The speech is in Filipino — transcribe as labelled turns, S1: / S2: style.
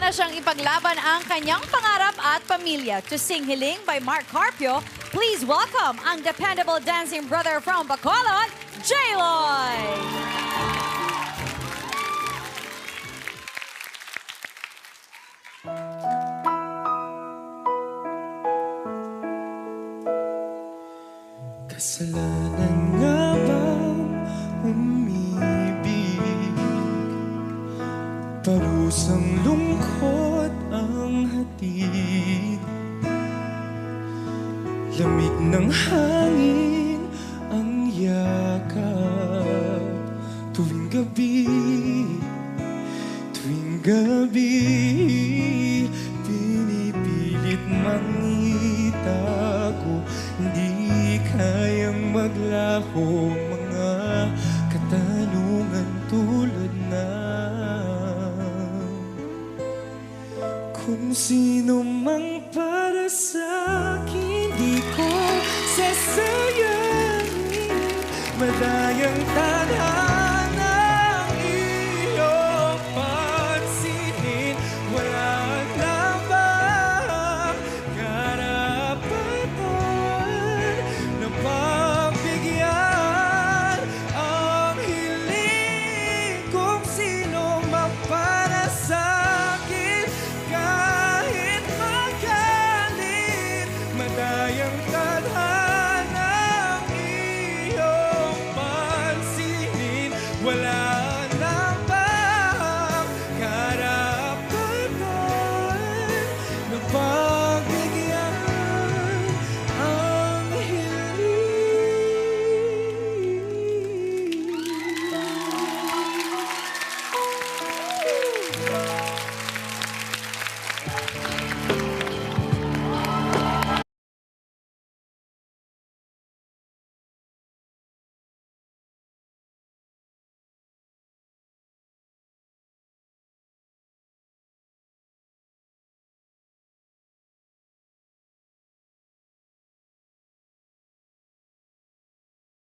S1: na siyang ipaglaban ang kanyang pangarap at pamilya. To Sing Hiling by Mark Carpio, please welcome ang dependable dancing brother from Bacolod, J-Lloyd!
S2: Kasalanan nga bang umibig? Parusang lungkot ang hatid. Lamig ng hangin ang yakap. Tuwing gabi, pinipilit mangitago. Hindi kayang maglaho mga katanungan tulad na kung sino mang para sa akin, di ko sasayangin. Madayang